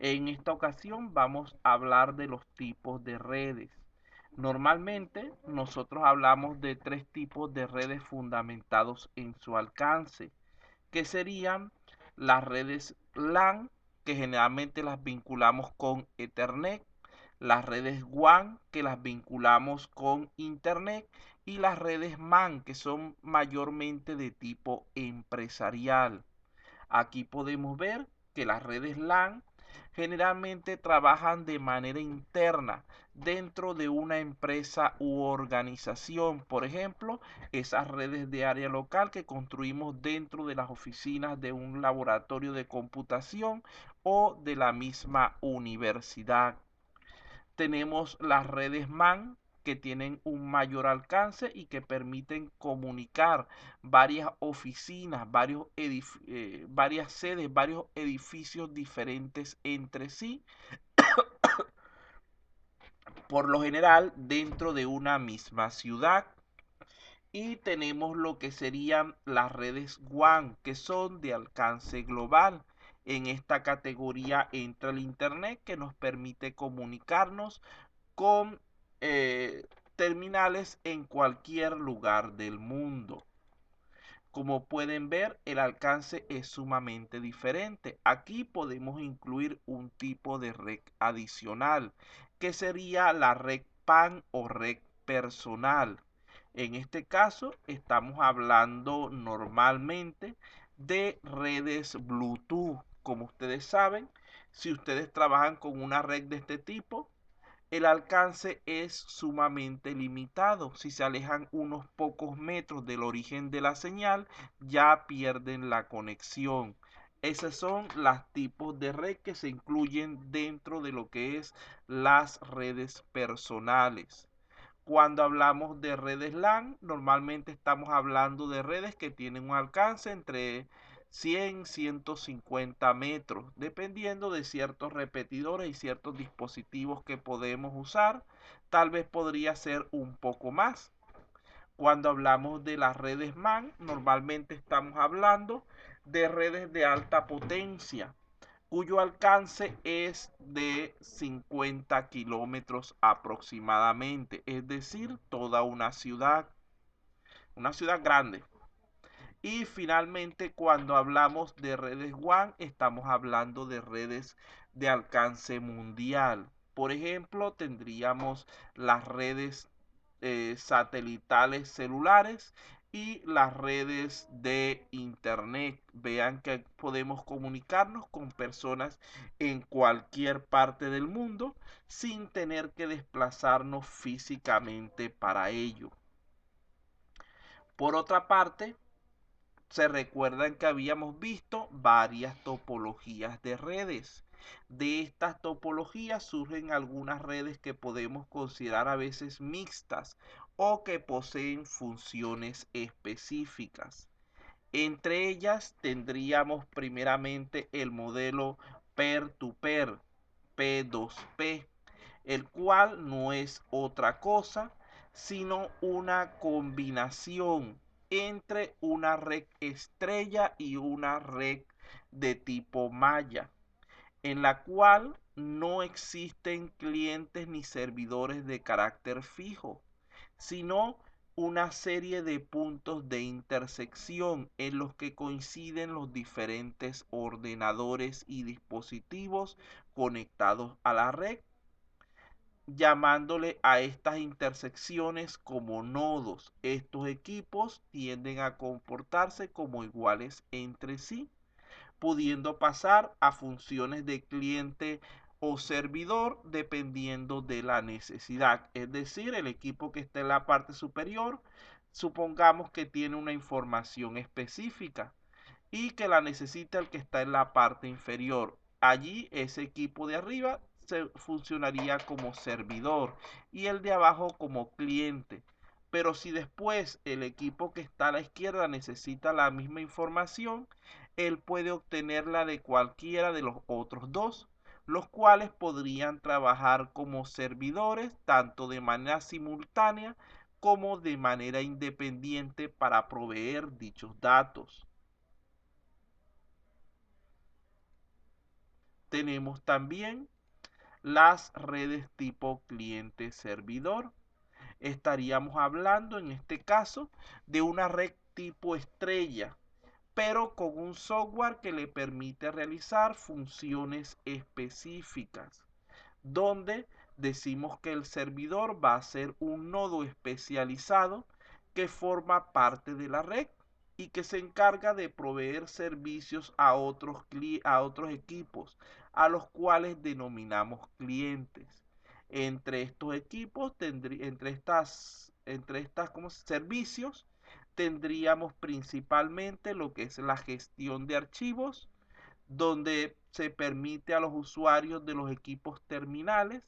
En esta ocasión vamos a hablar de los tipos de redes. Normalmente nosotros hablamos de tres tipos de redes fundamentados en su alcance, que serían las redes LAN, que generalmente las vinculamos con Ethernet, las redes WAN, que las vinculamos con Internet, y las redes MAN, que son mayormente de tipo empresarial. Aquí podemos ver que las redes LAN generalmente trabajan de manera interna dentro de una empresa u organización. Por ejemplo, esas redes de área local que construimos dentro de las oficinas de un laboratorio de computación o de la misma universidad. Tenemos las redes MAN que tienen un mayor alcance y que permiten comunicar varias oficinas, varias sedes, varios edificios diferentes entre sí, por lo general dentro de una misma ciudad. Y tenemos lo que serían las redes WAN, que son de alcance global. En esta categoría entra el Internet, que nos permite comunicarnos con terminales en cualquier lugar del mundo. Como pueden ver, el alcance es sumamente diferente. Aquí podemos incluir un tipo de red adicional, que sería la red PAN o red personal. En este caso, estamos hablando normalmente de redes Bluetooth. Como ustedes saben, si ustedes trabajan con una red de este tipo, el alcance es sumamente limitado. Si se alejan unos pocos metros del origen de la señal, ya pierden la conexión. Esos son los tipos de red que se incluyen dentro de lo que es las redes personales. Cuando hablamos de redes LAN, normalmente estamos hablando de redes que tienen un alcance entre 100, 150 metros, dependiendo de ciertos repetidores y ciertos dispositivos que podemos usar. Tal vez podría ser un poco más. Cuando hablamos de las redes MAN, normalmente estamos hablando de redes de alta potencia, cuyo alcance es de 50 kilómetros aproximadamente, es decir, toda una ciudad grande. Y finalmente, cuando hablamos de redes WAN, estamos hablando de redes de alcance mundial. Por ejemplo, tendríamos las redes satelitales celulares y las redes de internet. Vean que podemos comunicarnos con personas en cualquier parte del mundo sin tener que desplazarnos físicamente para ello. Por otra parte, se recuerdan que habíamos visto varias topologías de redes. De estas topologías surgen algunas redes que podemos considerar a veces mixtas o que poseen funciones específicas. Entre ellas tendríamos primeramente el modelo peer-to-peer, P2P, el cual no es otra cosa sino una combinación entre una red estrella y una red de tipo malla, en la cual no existen clientes ni servidores de carácter fijo, sino una serie de puntos de intersección en los que coinciden los diferentes ordenadores y dispositivos conectados a la red, llamándole a estas intersecciones como nodos. Estos equipos tienden a comportarse como iguales entre sí, pudiendo pasar a funciones de cliente o servidor dependiendo de la necesidad. Es decir, el equipo que está en la parte superior, supongamos que tiene una información específica y que la necesita el que está en la parte inferior. Allí ese equipo de arriba funcionaría como servidor y el de abajo como cliente. Pero si después el equipo que está a la izquierda necesita la misma información, él puede obtenerla de cualquiera de los otros dos, los cuales podrían trabajar como servidores tanto de manera simultánea como de manera independiente para proveer dichos datos. tenemos también las redes tipo cliente-servidor. Estaríamos hablando en este caso de una red tipo estrella, pero con un software que le permite realizar funciones específicas, donde decimos que el servidor va a ser un nodo especializado que forma parte de la red y que se encarga de proveer servicios a otros equipos, a los cuales denominamos clientes. Entre estos equipos, entre estas como servicios, tendríamos principalmente lo que es la gestión de archivos, donde se permite a los usuarios de los equipos terminales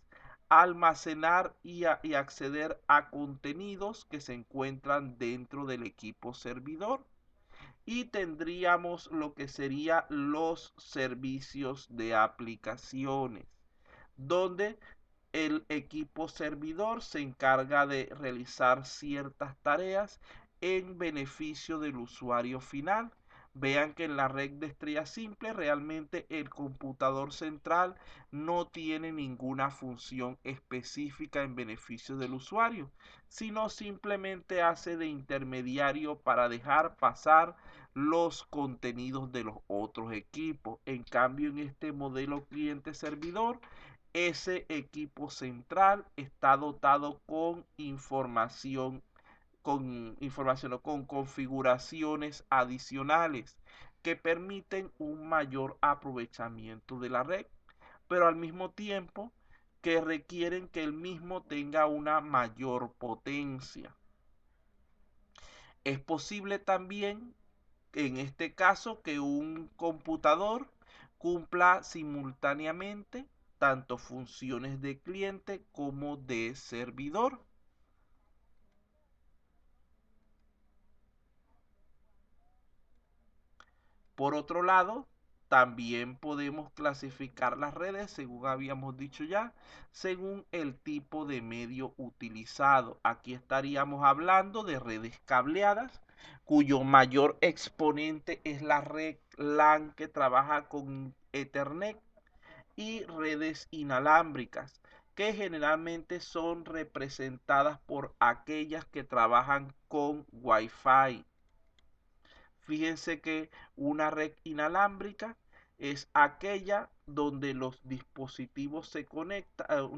almacenar y acceder a contenidos que se encuentran dentro del equipo servidor. Y tendríamos lo que serían los servicios de aplicaciones, donde el equipo servidor se encarga de realizar ciertas tareas en beneficio del usuario final. Vean que en la red de estrella simple realmente el computador central no tiene ninguna función específica en beneficio del usuario, sino simplemente hace de intermediario para dejar pasar los contenidos de los otros equipos. En cambio, en este modelo cliente-servidor, ese equipo central está dotado con configuraciones adicionales que permiten un mayor aprovechamiento de la red, pero al mismo tiempo que requieren que el mismo tenga una mayor potencia. Es posible también, en este caso, que un computador cumpla simultáneamente tanto funciones de cliente como de servidor. Por otro lado, también podemos clasificar las redes, según habíamos dicho ya, según el tipo de medio utilizado. Aquí estaríamos hablando de redes cableadas, cuyo mayor exponente es la red LAN que trabaja con Ethernet, y redes inalámbricas, que generalmente son representadas por aquellas que trabajan con Wi-Fi. Fíjense que una red inalámbrica es aquella donde los dispositivos se conectan,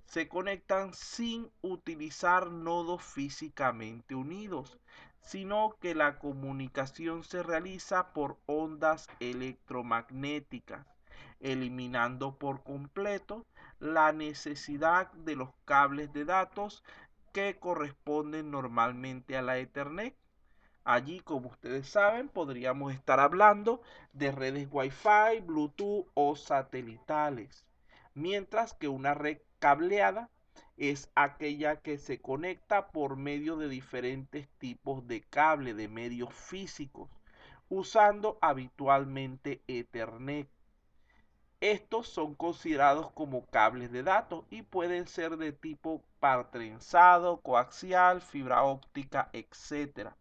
se conectan sin utilizar nodos físicamente unidos, sino que la comunicación se realiza por ondas electromagnéticas, eliminando por completo la necesidad de los cables de datos que corresponden normalmente a la Ethernet. Allí, como ustedes saben, podríamos estar hablando de redes Wi-Fi, Bluetooth o satelitales, mientras que una red cableada es aquella que se conecta por medio de diferentes tipos de cable, de medios físicos, usando habitualmente Ethernet. Estos son considerados como cables de datos y pueden ser de tipo par trenzado, coaxial, fibra óptica, etcétera.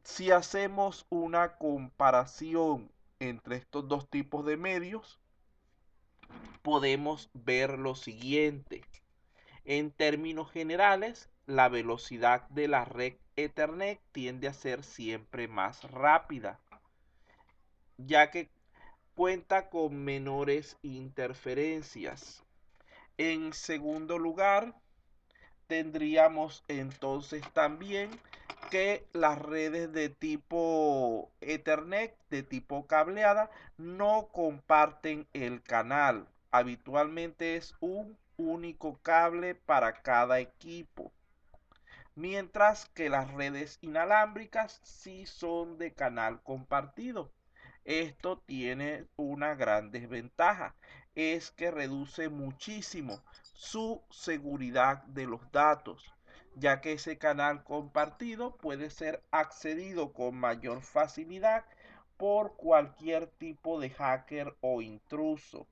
Si hacemos una comparación entre estos dos tipos de medios, podemos ver lo siguiente. En términos generales, la velocidad de la red Ethernet tiende a ser siempre más rápida, ya que cuenta con menores interferencias. En segundo lugar, tendríamos entonces también que las redes de tipo Ethernet, de tipo cableada, no comparten el canal. Habitualmente es un único cable para cada equipo, mientras que las redes inalámbricas sí son de canal compartido. Esto tiene una gran desventaja, es que reduce muchísimo su seguridad de los datos, ya que ese canal compartido puede ser accedido con mayor facilidad por cualquier tipo de hacker o intruso.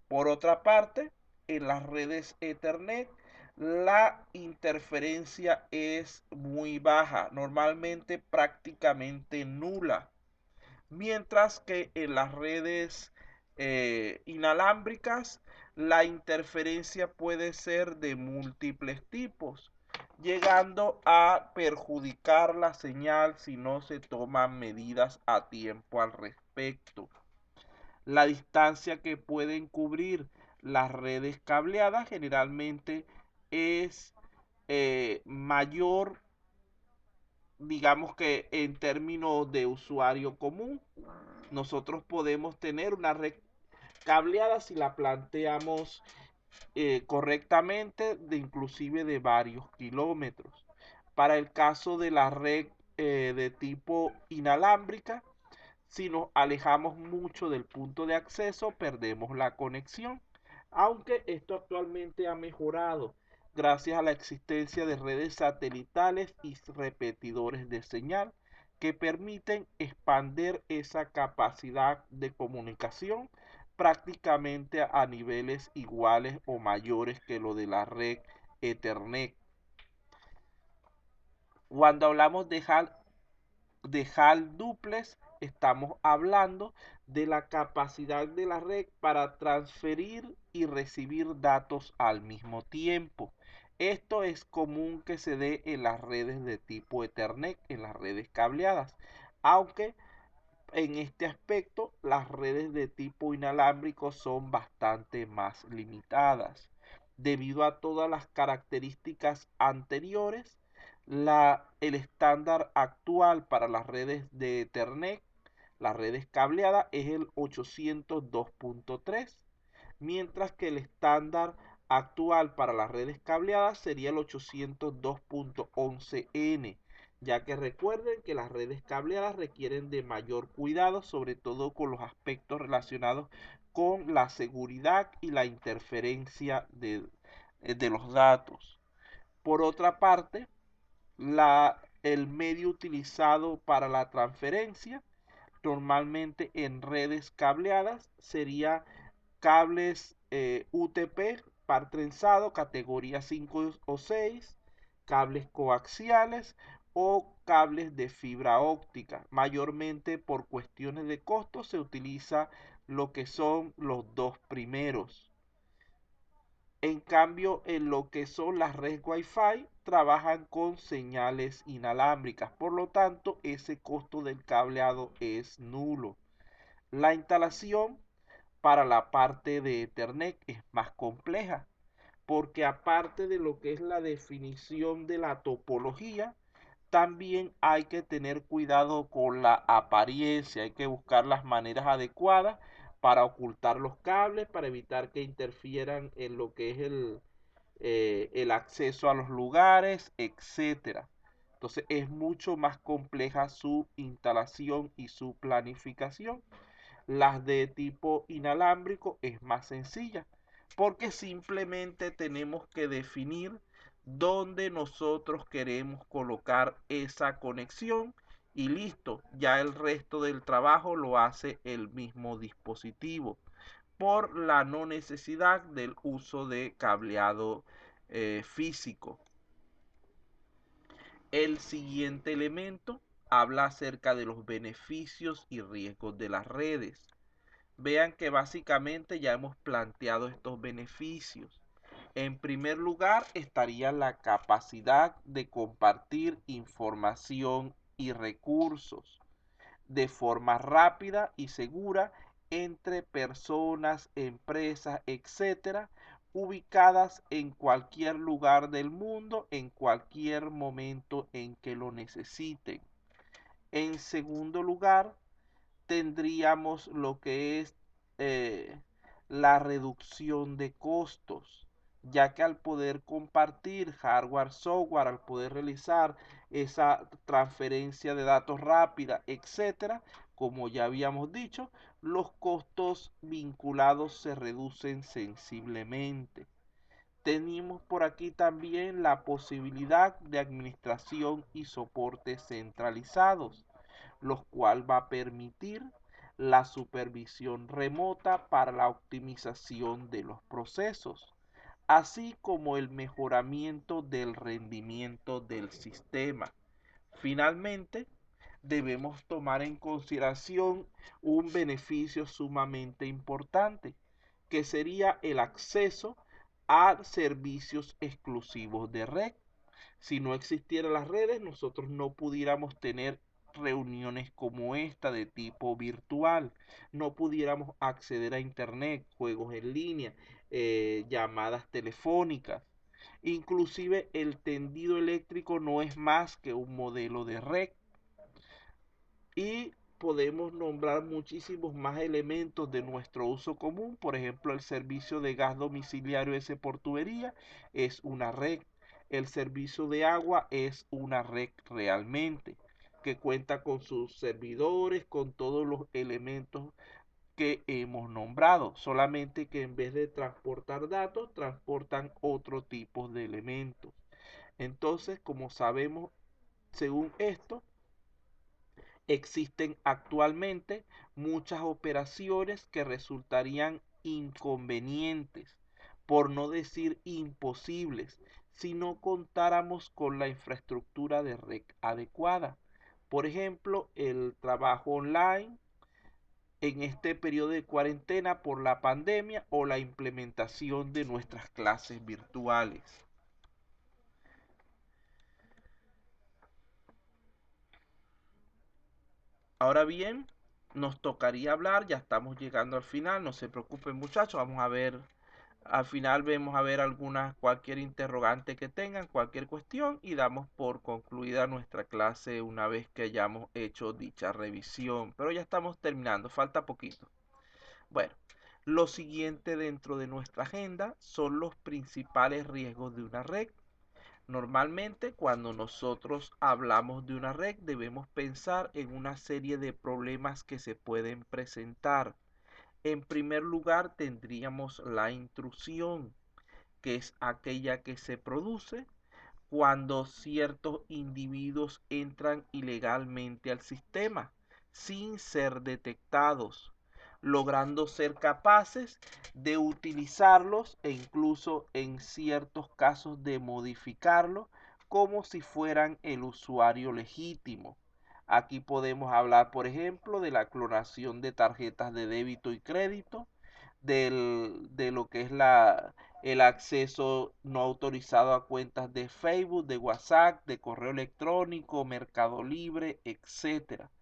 Por otra parte, en las redes Ethernet, la interferencia es muy baja, normalmente prácticamente nula, mientras que en las redes inalámbricas la interferencia puede ser de múltiples tipos, llegando a perjudicar la señal si no se toman medidas a tiempo al respecto. La distancia que pueden cubrir las redes cableadas generalmente es mayor, digamos que en términos de usuario común. Nosotros podemos tener una red cableada si la planteamos correctamente, inclusive de varios kilómetros. Para el caso de la red de tipo inalámbrica, si nos alejamos mucho del punto de acceso, perdemos la conexión, aunque esto actualmente ha mejorado gracias a la existencia de redes satelitales y repetidores de señal que permiten expandir esa capacidad de comunicación prácticamente a niveles iguales o mayores que lo de la red Ethernet. Cuando hablamos de HAL duplex, estamos hablando de la capacidad de la red para transferir y recibir datos al mismo tiempo. Esto es común que se dé en las redes de tipo Ethernet, en las redes cableadas, aunque en este aspecto las redes de tipo inalámbrico son bastante más limitadas. Debido a todas las características anteriores, el estándar actual para las redes de Ethernet, las redes cableadas, es el 802.3, mientras que el estándar actual para las redes cableadas sería el 802.11n, ya que recuerden que las redes cableadas requieren de mayor cuidado, sobre todo con los aspectos relacionados con la seguridad y la interferencia de los datos. Por otra parte, el medio utilizado para la transferencia, normalmente en redes cableadas, sería cables UTP par trenzado categoría 5 o 6, cables coaxiales o cables de fibra óptica. Mayormente por cuestiones de costo se utiliza lo que son los dos primeros. En cambio, en lo que son las redes Wi-Fi, trabajan con señales inalámbricas. Por lo tanto, ese costo del cableado es nulo. La instalación para la parte de Ethernet es más compleja, porque aparte de lo que es la definición de la topología, también hay que tener cuidado con la apariencia, hay que buscar las maneras adecuadas para ocultar los cables, para evitar que interfieran en lo que es el acceso a los lugares, etcétera. Entonces es mucho más compleja su instalación y su planificación. Las de tipo inalámbrico es más sencilla, porque simplemente tenemos que definir dónde nosotros queremos colocar esa conexión y listo, ya el resto del trabajo lo hace el mismo dispositivo por la no necesidad del uso de cableado físico. El siguiente elemento habla acerca de los beneficios y riesgos de las redes. Vean que básicamente ya hemos planteado estos beneficios. En primer lugar estaría la capacidad de compartir información y recursos de forma rápida y segura entre personas, empresas, etcétera, ubicadas en cualquier lugar del mundo, en cualquier momento en que lo necesiten. En segundo lugar, tendríamos lo que es eh, la reducción de costos, ya que al poder compartir hardware, software, al poder realizar esa transferencia de datos rápida, etcétera, como ya habíamos dicho, los costos vinculados se reducen sensiblemente. Tenemos por aquí también la posibilidad de administración y soporte centralizados, lo cual va a permitir la supervisión remota para la optimización de los procesos, así como el mejoramiento del rendimiento del sistema. Finalmente, debemos tomar en consideración un beneficio sumamente importante, que sería el acceso a servicios exclusivos de red. Si no existieran las redes, nosotros no pudiéramos tener reuniones como esta de tipo virtual, no pudiéramos acceder a internet, juegos en línea, llamadas telefónicas. Inclusive el tendido eléctrico no es más que un modelo de red, y podemos nombrar muchísimos más elementos de nuestro uso común. Por ejemplo, el servicio de gas domiciliario S por tubería es una red. El servicio de agua es una red realmente, que cuenta con sus servidores, con todos los elementos que hemos nombrado, solamente que en vez de transportar datos, transportan otro tipo de elementos. Entonces, como sabemos, según esto, existen actualmente muchas operaciones que resultarían inconvenientes, por no decir imposibles, si no contáramos con la infraestructura de red adecuada. Por ejemplo, el trabajo online en este periodo de cuarentena por la pandemia o la implementación de nuestras clases virtuales. Ahora bien, nos tocaría hablar, ya estamos llegando al final, no se preocupen muchachos, vamos a ver, al final vemos a ver cualquier interrogante que tengan, cualquier cuestión y damos por concluida nuestra clase una vez que hayamos hecho dicha revisión. Pero ya estamos terminando, falta poquito. Bueno, lo siguiente dentro de nuestra agenda son los principales riesgos de una red. Normalmente, cuando nosotros hablamos de una red, debemos pensar en una serie de problemas que se pueden presentar. En primer lugar, tendríamos la intrusión, que es aquella que se produce cuando ciertos individuos entran ilegalmente al sistema sin ser detectados, logrando ser capaces de utilizarlos e incluso en ciertos casos de modificarlos como si fueran el usuario legítimo. Aquí podemos hablar, por ejemplo, de la clonación de tarjetas de débito y crédito, de lo que es el acceso no autorizado a cuentas de Facebook, de WhatsApp, de correo electrónico, Mercado Libre, etcétera.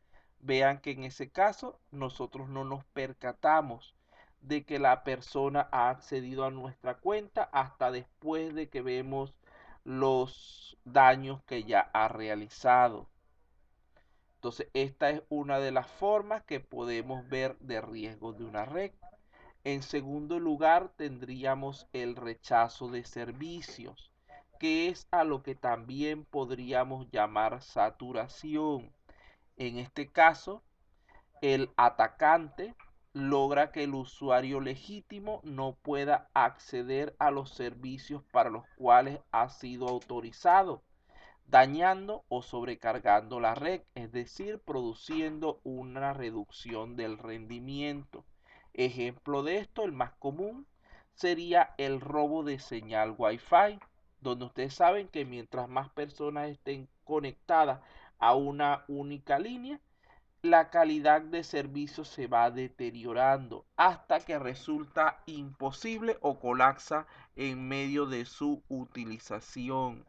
Vean que en ese caso nosotros no nos percatamos de que la persona ha accedido a nuestra cuenta hasta después de que vemos los daños que ya ha realizado. Entonces, esta es una de las formas que podemos ver de riesgo de una red. En segundo lugar, tendríamos el rechazo de servicios, que es a lo que también podríamos llamar saturación. En este caso, el atacante logra que el usuario legítimo no pueda acceder a los servicios para los cuales ha sido autorizado, dañando o sobrecargando la red, es decir, produciendo una reducción del rendimiento. Ejemplo de esto, el más común, sería el robo de señal Wi-Fi, donde ustedes saben que mientras más personas estén conectadas a una única línea, la calidad de servicio se va deteriorando hasta que resulta imposible o colapsa en medio de su utilización.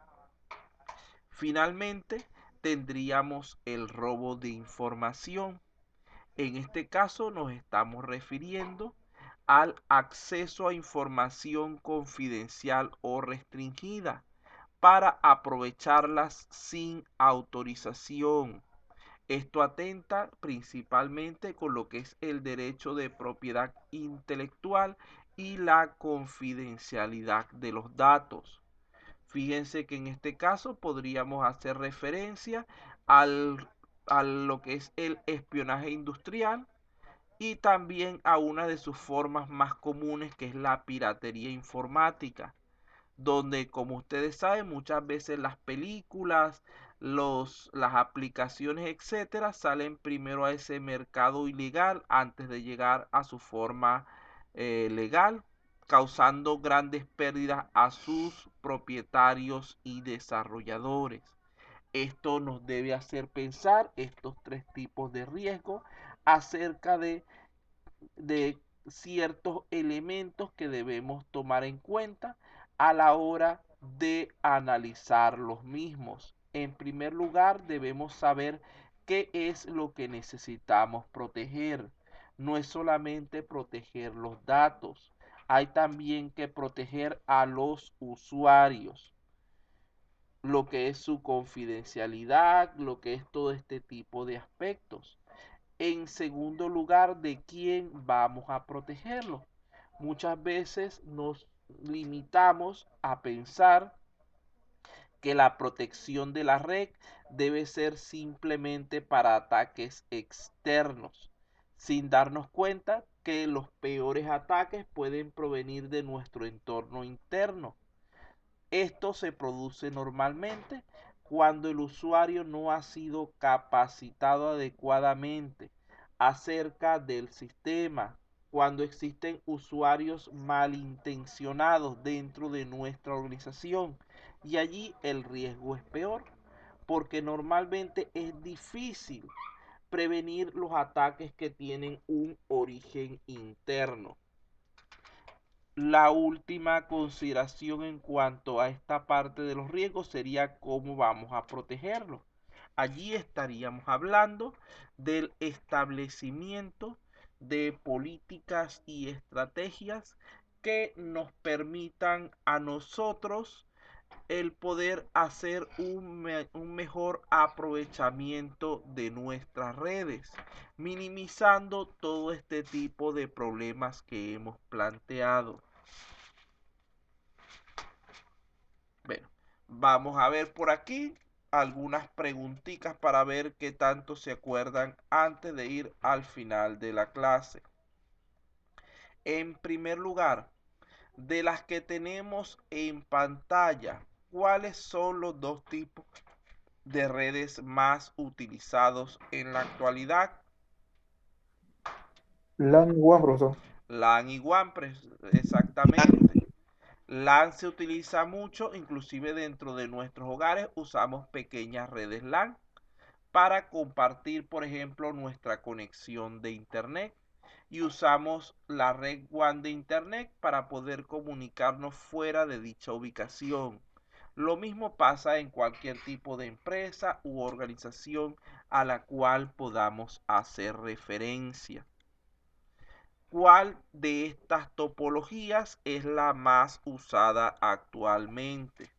Finalmente, tendríamos el robo de información. En este caso nos estamos refiriendo al acceso a información confidencial o restringida para aprovecharlas sin autorización. Esto atenta principalmente con lo que es el derecho de propiedad intelectual y la confidencialidad de los datos. Fíjense que en este caso podríamos hacer referencia al, a lo que es el espionaje industrial y también a una de sus formas más comunes, que es la piratería informática, donde, como ustedes saben, muchas veces las películas, las aplicaciones, etcétera, salen primero a ese mercado ilegal antes de llegar a su forma legal, causando grandes pérdidas a sus propietarios y desarrolladores. Esto nos debe hacer pensar estos tres tipos de riesgo acerca de ciertos elementos que debemos tomar en cuenta a la hora de analizar los mismos. En primer lugar, debemos saber qué es lo que necesitamos proteger. No es solamente proteger los datos, hay también que proteger a los usuarios, lo que es su confidencialidad, lo que es todo este tipo de aspectos. En segundo lugar, ¿de quién vamos a protegerlo? Muchas veces nos limitamos a pensar que la protección de la red debe ser simplemente para ataques externos, sin darnos cuenta que los peores ataques pueden provenir de nuestro entorno interno. Esto se produce normalmente cuando el usuario no ha sido capacitado adecuadamente acerca del sistema, cuando existen usuarios malintencionados dentro de nuestra organización, y allí el riesgo es peor, porque normalmente es difícil prevenir los ataques que tienen un origen interno. La última consideración en cuanto a esta parte de los riesgos sería cómo vamos a protegerlos. Allí estaríamos hablando del establecimiento de políticas y estrategias que nos permitan a nosotros el poder hacer un mejor aprovechamiento de nuestras redes, minimizando todo este tipo de problemas que hemos planteado. Bueno, vamos a ver por aquí algunas preguntitas para ver qué tanto se acuerdan antes de ir al final de la clase. En primer lugar, de las que tenemos en pantalla, ¿cuáles son los dos tipos de redes más utilizados en la actualidad? LAN y WAN, profesor. LAN y WAN, exactamente. LAN se utiliza mucho, inclusive dentro de nuestros hogares usamos pequeñas redes LAN para compartir, por ejemplo, nuestra conexión de internet, y usamos la red WAN de internet para poder comunicarnos fuera de dicha ubicación. Lo mismo pasa en cualquier tipo de empresa u organización a la cual podamos hacer referencia. ¿Cuál de estas topologías es la más usada actualmente?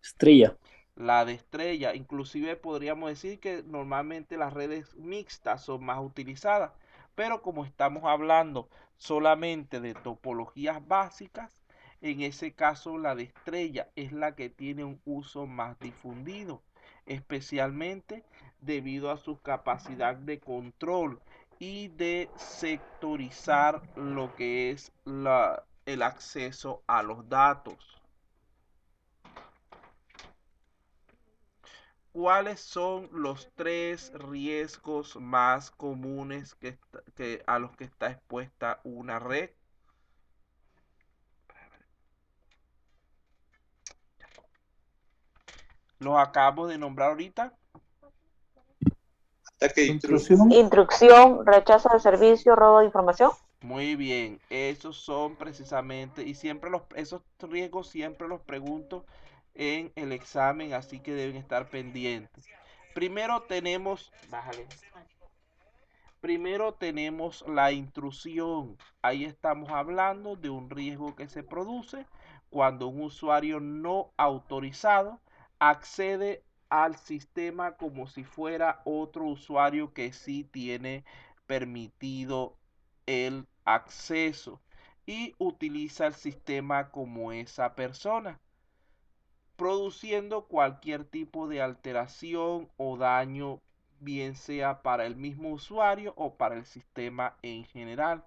Estrella. La de estrella. Inclusive podríamos decir que normalmente las redes mixtas son más utilizadas, pero como estamos hablando solamente de topologías básicas, en ese caso la de estrella es la que tiene un uso más difundido, especialmente debido a su capacidad de control y de sectorizar lo que es el acceso a los datos. ¿Cuáles son los tres riesgos más comunes a los que está expuesta una red? Los acabo de nombrar ahorita. Ataque de Intrusión. Intrusión, rechazo de servicio, robo de información. Muy bien, esos son precisamente, y siempre esos riesgos siempre los pregunto en el examen, así que deben estar pendientes. Primero tenemos, bájale. Primero tenemos la intrusión. Ahí estamos hablando de un riesgo que se produce cuando un usuario no autorizado accede al sistema como si fuera otro usuario que sí tiene permitido el acceso y utiliza el sistema como esa persona, produciendo cualquier tipo de alteración o daño, bien sea para el mismo usuario o para el sistema en general.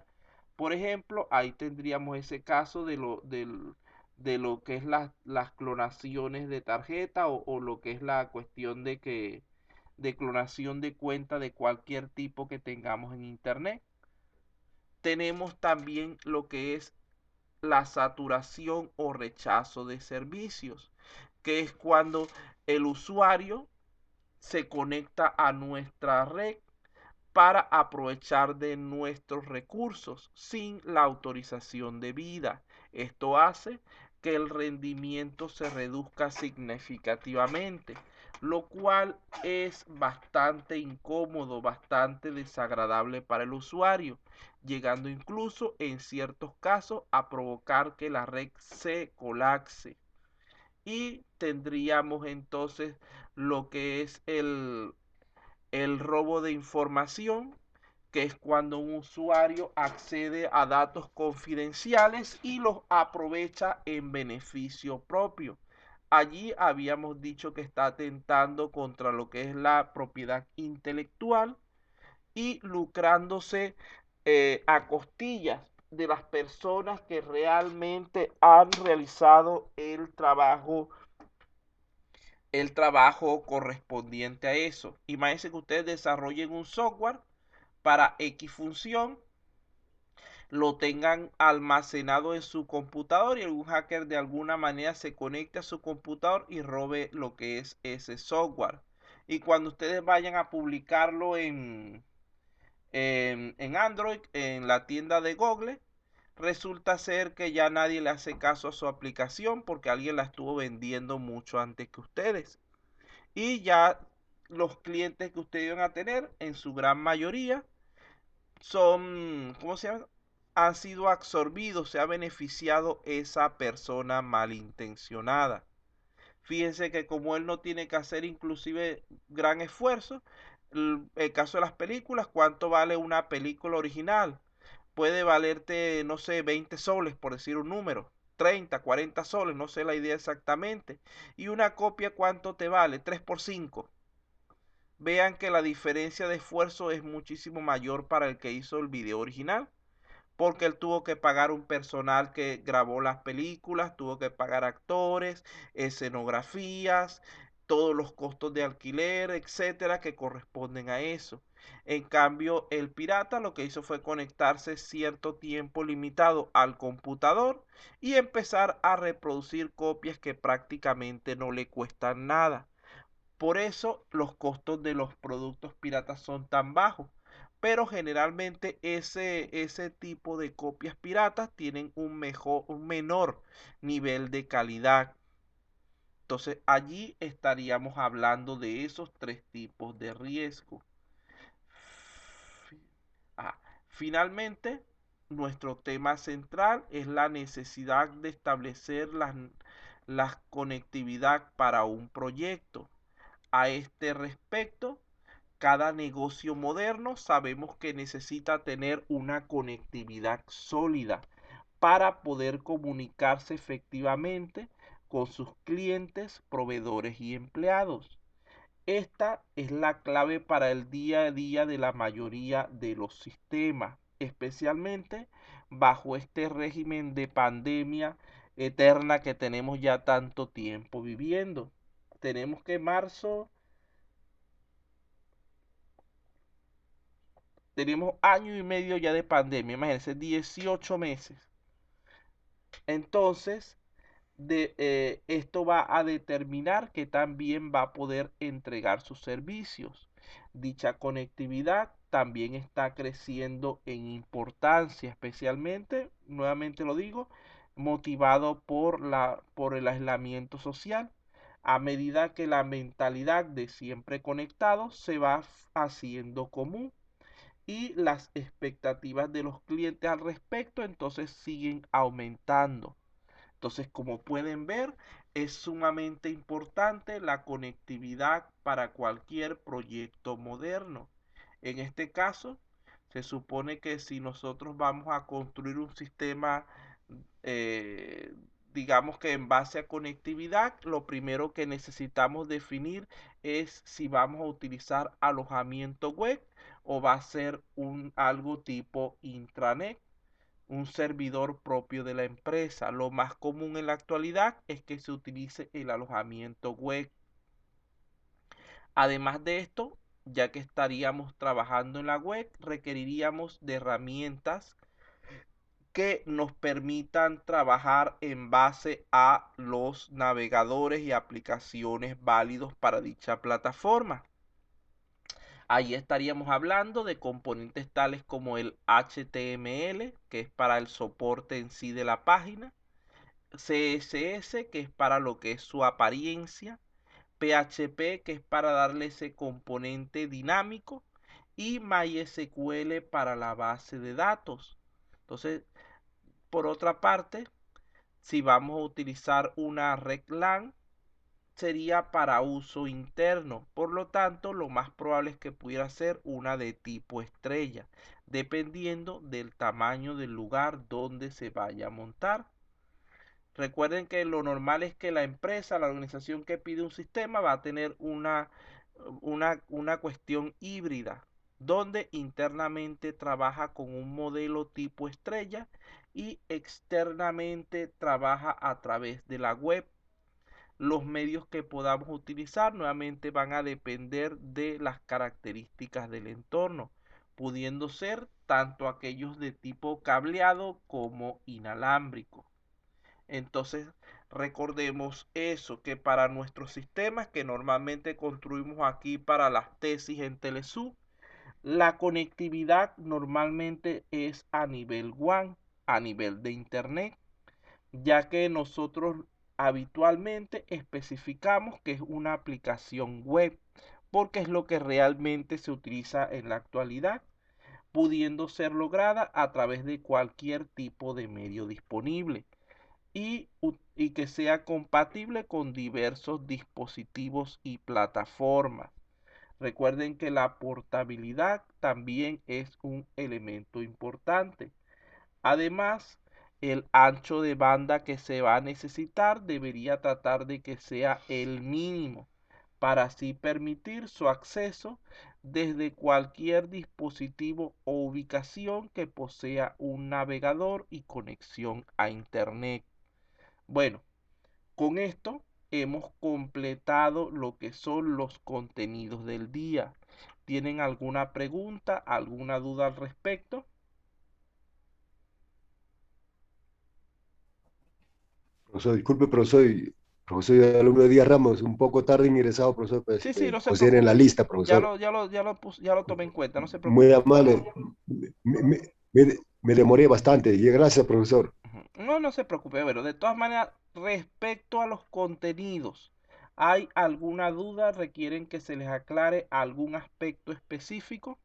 Por ejemplo, ahí tendríamos ese caso de lo que es las clonaciones de tarjeta o lo que es la cuestión de clonación de cuenta de cualquier tipo que tengamos en internet. Tenemos también lo que es la saturación o rechazo de servicios, que es cuando el usuario se conecta a nuestra red para aprovechar de nuestros recursos sin la autorización debida. Esto hace que el rendimiento se reduzca significativamente, lo cual es bastante incómodo, bastante desagradable para el usuario, llegando incluso en ciertos casos a provocar que la red se colapse. Y tendríamos entonces lo que es el robo de información, que es cuando un usuario accede a datos confidenciales y los aprovecha en beneficio propio. Allí habíamos dicho que está atentando contra lo que es la propiedad intelectual y lucrándose a costillas de las personas que realmente han realizado el trabajo correspondiente a eso. Imagínense que ustedes desarrollen un software para X función, lo tengan almacenado en su computador y algún hacker de alguna manera se conecte a su computador y robe lo que es ese software. Y cuando ustedes vayan a publicarlo en Android, en la tienda de Google, resulta ser que ya nadie le hace caso a su aplicación porque alguien la estuvo vendiendo mucho antes que ustedes. Y ya los clientes que ustedes van a tener, en su gran mayoría, son, ¿cómo se llama? Han sido absorbidos, se ha beneficiado esa persona malintencionada. Fíjense que como él no tiene que hacer inclusive gran esfuerzo, el caso de las películas, ¿cuánto vale una película original? Puede valerte, no sé, 20 soles, por decir un número, 30, 40 soles, no sé la idea exactamente. Y una copia, ¿cuánto te vale? 3 por 5. Vean que la diferencia de esfuerzo es muchísimo mayor para el que hizo el video original, porque él tuvo que pagar un personal que grabó las películas, tuvo que pagar actores, escenografías, todos los costos de alquiler, etcétera, que corresponden a eso. En cambio, el pirata lo que hizo fue conectarse cierto tiempo limitado al computador y empezar a reproducir copias que prácticamente no le cuestan nada. Por eso los costos de los productos piratas son tan bajos. Pero generalmente ese tipo de copias piratas tienen un menor nivel de calidad. Entonces allí estaríamos hablando de esos tres tipos de riesgo. Ah, finalmente, nuestro tema central es la necesidad de establecer la conectividad para un proyecto. A este respecto, cada negocio moderno sabemos que necesita tener una conectividad sólida para poder comunicarse efectivamente con sus clientes, proveedores y empleados. Esta es la clave para el día a día de la mayoría de los sistemas, especialmente bajo este régimen de pandemia eterna que tenemos ya tanto tiempo viviendo. Tenemos que tenemos año y medio ya de pandemia, imagínense, 18 meses. Entonces, esto va a determinar que también va a poder entregar sus servicios. Dicha conectividad también está creciendo en importancia, especialmente, nuevamente lo digo, motivado por el aislamiento social. A medida que la mentalidad de siempre conectado se va haciendo común y las expectativas de los clientes al respecto entonces siguen aumentando. Entonces, como pueden ver, es sumamente importante la conectividad para cualquier proyecto moderno. En este caso, se supone que si nosotros vamos a construir un sistema, eh, digamos que en base a conectividad, lo primero que necesitamos definir es si vamos a utilizar alojamiento web o va a ser algo tipo intranet, un servidor propio de la empresa. Lo más común en la actualidad es que se utilice el alojamiento web. Además de esto, ya que estaríamos trabajando en la web, requeriríamos de herramientas que nos permitan trabajar en base a los navegadores y aplicaciones válidos para dicha plataforma. Ahí estaríamos hablando de componentes tales como el HTML, que es para el soporte en sí de la página, CSS, que es para lo que es su apariencia, PHP, que es para darle ese componente dinámico, y MySQL para la base de datos. Entonces, por otra parte, si vamos a utilizar una RECLAN, sería para uso interno. Por lo tanto, lo más probable es que pudiera ser una de tipo estrella, dependiendo del tamaño del lugar donde se vaya a montar. Recuerden que lo normal es que la empresa, la organización que pide un sistema va a tener una cuestión híbrida, donde internamente trabaja con un modelo tipo estrella y externamente trabaja a través de la web. Los medios que podamos utilizar nuevamente van a depender de las características del entorno, pudiendo ser tanto aquellos de tipo cableado como inalámbrico. Entonces, recordemos eso, que para nuestros sistemas que normalmente construimos aquí para las tesis en Telesub, la conectividad normalmente es a nivel WAN, a nivel de Internet, ya que nosotros habitualmente especificamos que es una aplicación web, porque es lo que realmente se utiliza en la actualidad, pudiendo ser lograda a través de cualquier tipo de medio disponible y que sea compatible con diversos dispositivos y plataformas. Recuerden que la portabilidad también es un elemento importante. Además, el ancho de banda que se va a necesitar debería tratar de que sea el mínimo para así permitir su acceso desde cualquier dispositivo o ubicación que posea un navegador y conexión a Internet. Bueno, con esto hemos completado lo que son los contenidos del día. ¿Tienen alguna pregunta, alguna duda al respecto? Profesor, disculpe, profesor, soy alumno de Díaz Ramos, un poco tarde ingresado, profesor, pero Sí, si sí, me no se considera en la preocupe. lista, Ya profesor. lo, ya lo, ya lo, ya lo tomé en cuenta, no se Muy preocupe. amable. Me demoré bastante. Y gracias, profesor. No, no se preocupe. Bueno, de todas maneras, respecto a los contenidos, ¿hay alguna duda? ¿Requieren que se les aclare algún aspecto específico?